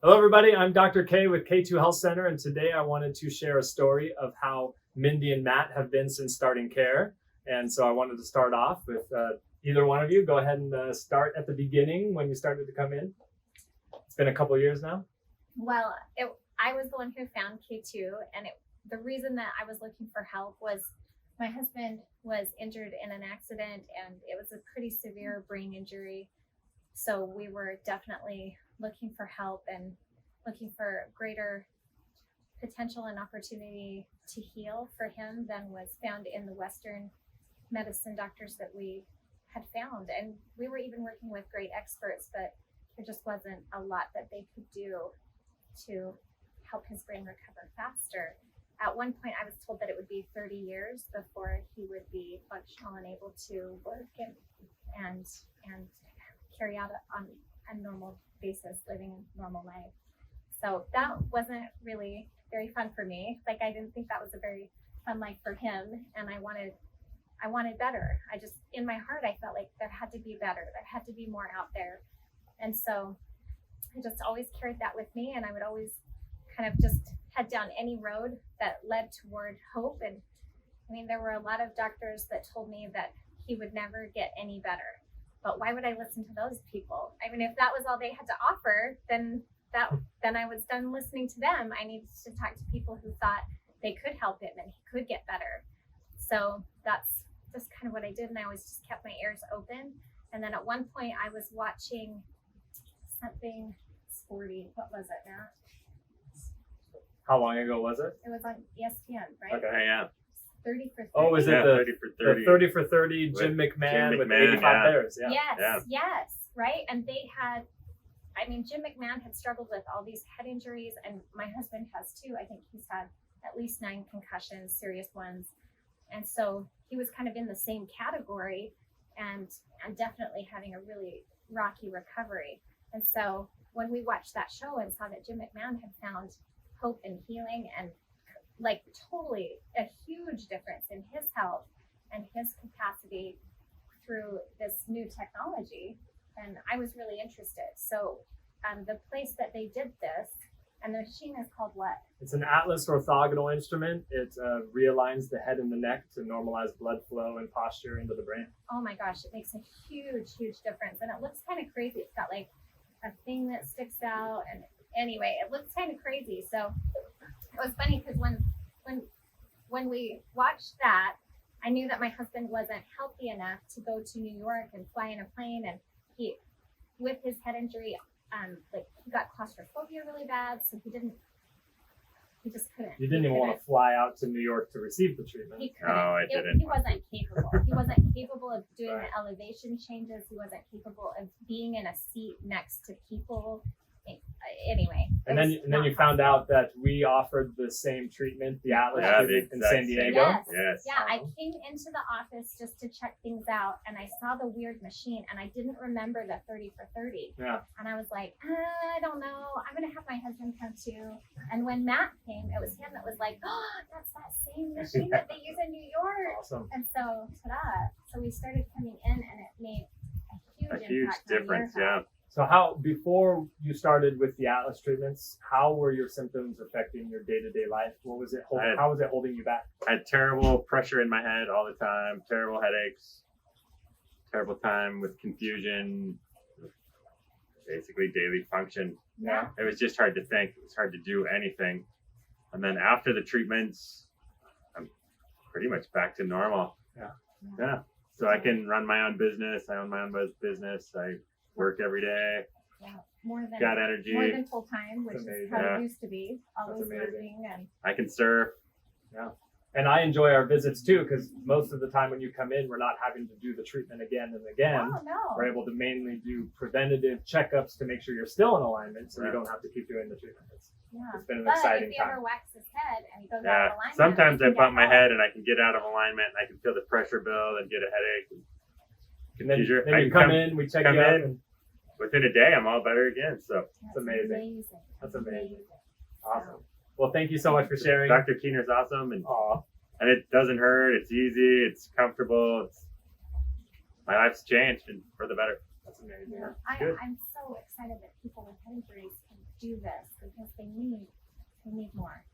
Hello, everybody. I'm Dr. K with K2 Health Center, and today I wanted to share a story of how Mindy and Matt have been since starting care. And so I wanted to start off with either one of you. Go ahead and start at the beginning when you started to come in. It's been a couple of years now. Well, I was the one who found K2, and the reason that I was looking for help was my husband was injured in an accident, and it was a pretty severe brain injury. So we were definitely looking for help and looking for greater potential and opportunity to heal for him than was found in the Western medicine doctors that we had found. And we were even working with great experts, but there just wasn't a lot that they could do to help his brain recover faster. At one point, I was told that it would be 30 years before he would be functional and able to work and carry out on a normal basis, living a normal life. So that wasn't really very fun for me. Like, I didn't think that was a very fun life for him, and I wanted better. I just, in my heart, I felt like there had to be better. There had to be more out there. And so I just always carried that with me, and I would always kind of just head down any road that led toward hope. And I mean, there were a lot of doctors that told me that he would never get any better. But why would I listen to those people? I mean, if that was all they had to offer, then I was done listening to them. I needed to talk to people who thought they could help him and he could get better. So that's just kind of what I did. And I always just kept my ears open. And then at one point I was watching something sporty. What was it, Matt? How long ago was it? It was on ESPN, right? Okay, yeah. 30 for 30. Oh, is it Yeah, the 30 for 30. the 30 for 30 Jim McMahon with 85 pairs? Yeah. Yes, right? And they had, I mean, Jim McMahon had struggled with all these head injuries, and my husband has too. I think he's had at least 9 concussions, serious ones. And so he was kind of in the same category and definitely having a really rocky recovery. And so when we watched that show and saw that Jim McMahon had found hope and healing and like totally a huge difference in his health and his capacity through this new technology, and I was really interested. So the place that they did this, and the machine is called what? It's an Atlas orthogonal instrument. It realigns the head and the neck to normalize blood flow and posture into the brain. Oh my gosh, it makes a huge difference, and it looks kind of crazy. It's got like a thing that sticks out, and anyway, it looks kind of crazy. So it was funny because when we watched that, I knew that my husband wasn't healthy enough to go to New York and fly in a plane, and he, with his head injury, like he got claustrophobia really bad, so he just couldn't. You didn't even want to fly out to New York to receive the treatment. He couldn't. No, I didn't. He wasn't capable. He wasn't capable of doing the elevation changes. He wasn't capable of being in a seat next to people. Anyway. And then you found out that we offered the same treatment, the Atlas treatment in San Diego. Yes. Yeah, I came into the office just to check things out, and I saw the weird machine, and I didn't remember the 30 for 30. Yeah. And I was like, I don't know. I'm going to have my husband come too. And when Matt came, it was him that was like, oh, that's that same machine that they use in New York. Awesome. And so, ta-da. So we started coming in, and it made a huge impact difference, on your health. So before you started with the Atlas treatments, how were your symptoms affecting your day-to-day life? What was it? How was it holding you back? I had terrible pressure in my head all the time, terrible headaches, terrible time with confusion, basically daily function. Yeah. It was just hard to think. It was hard to do anything. And then after the treatments, I'm pretty much back to normal. Yeah. So I can run my own business. I own my own business. I work every day. Yeah, got energy. More than full time, which is how it used to be. Always working, and I can surf. Yeah, and I enjoy our visits too, because most of the time when you come in, we're not having to do the treatment again and again. Oh no! We're able to mainly do preventative checkups to make sure you're still in alignment, so you don't have to keep doing the treatment. It's been an exciting if he time. ever whacks his head and he goes out of alignment, sometimes I bump my head and I can get out of alignment and I can feel the pressure build and get a headache. And then you come in, we check you out, and within a day, I'm all better again. So it's amazing. That's amazing. Awesome. Well, thank you so much for sharing. Dr. Keener's awesome, and it doesn't hurt. It's easy. It's comfortable. My life's changed and for the better. That's amazing. Yeah. I'm so excited that people with head injuries can do this because they need more.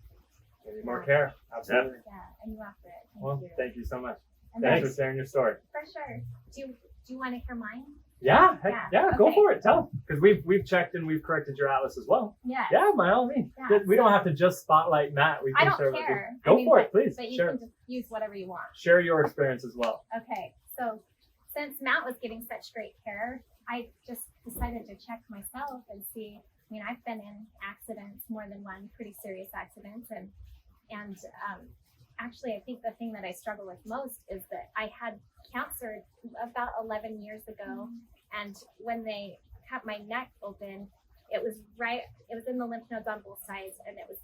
We need more care. Absolutely. Yeah, and you offer it. Well, thank you so much. And Thanks then, for sharing your story. for sure. Do you want to hear mine? Yeah, heck, Yeah, go okay. for it. Tell, because we've checked and we've corrected your atlas as well. Yes. Yeah, by all means. Yeah, We don't have to just spotlight Matt. We I can don't share with you. care. Go I mean, for it, please. But you Share. can just use whatever you want. Share your experience as well. Okay, so since Matt was getting such great care, I just decided to check myself and see. I mean, I've been in accidents, more than one, pretty serious accidents, and actually, I think the thing that I struggle with most is that I had cancer about 11 years ago, and when they cut my neck open, it was in the lymph nodes on both sides, and it was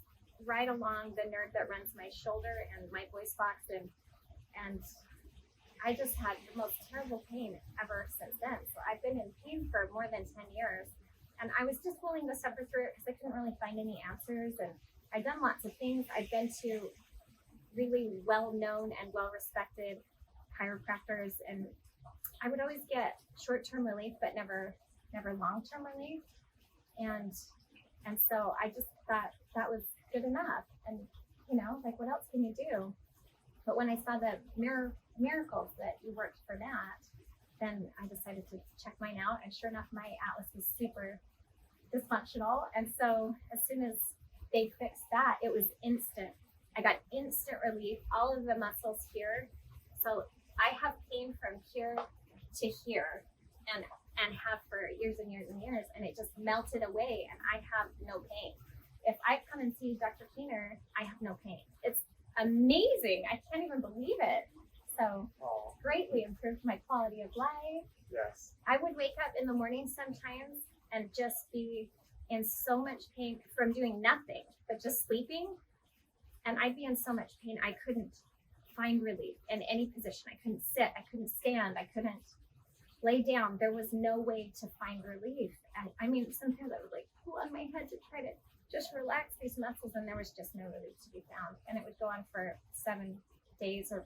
right along the nerve that runs my shoulder and my voice box, and I just had the most terrible pain ever since then. So I've been in pain for more than 10 years, and I was just willing to suffer through it because I couldn't really find any answers, and I've done lots of things. I've been to really well-known and well-respected chiropractors, and I would always get short-term relief, but never long-term relief. And so I just thought that was good enough. And like, what else can you do? But when I saw the miracles that you worked for that, then I decided to check mine out. And sure enough, my atlas was super dysfunctional. And so as soon as they fixed that, it was instant. I got instant relief, all of the muscles here. So I have pain from here to here and have for years and years and years, and it just melted away, and I have no pain. If I come and see Dr. Keener, I have no pain. It's amazing. I can't even believe it. So greatly improved my quality of life. Yes. I would wake up in the morning sometimes and just be in so much pain from doing nothing, but just sleeping. And I'd be in so much pain, I couldn't find relief in any position. I couldn't sit, I couldn't stand, I couldn't lay down. There was no way to find relief. And I mean, sometimes I would like pull on my head to try to just relax these muscles, and there was just no relief to be found. And it would go on for 7 days or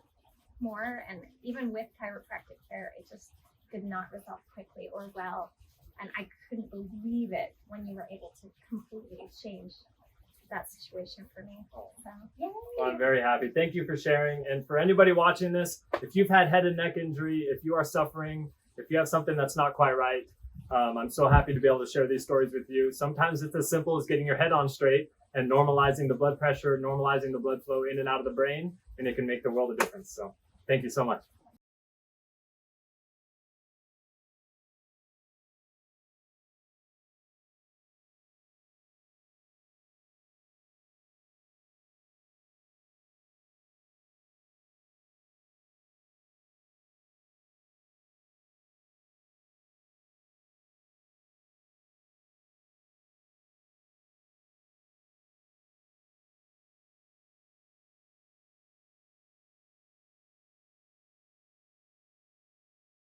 more. And even with chiropractic care, it just did not resolve quickly or well. And I couldn't believe it when you were able to completely change that situation for me. So, yay! Well, I'm very happy. Thank you for sharing. And for anybody watching this, if you've had head and neck injury, if you are suffering, if you have something that's not quite right, I'm so happy to be able to share these stories with you. Sometimes it's as simple as getting your head on straight and normalizing the blood pressure, normalizing the blood flow in and out of the brain, and it can make the world of difference. So thank you so much.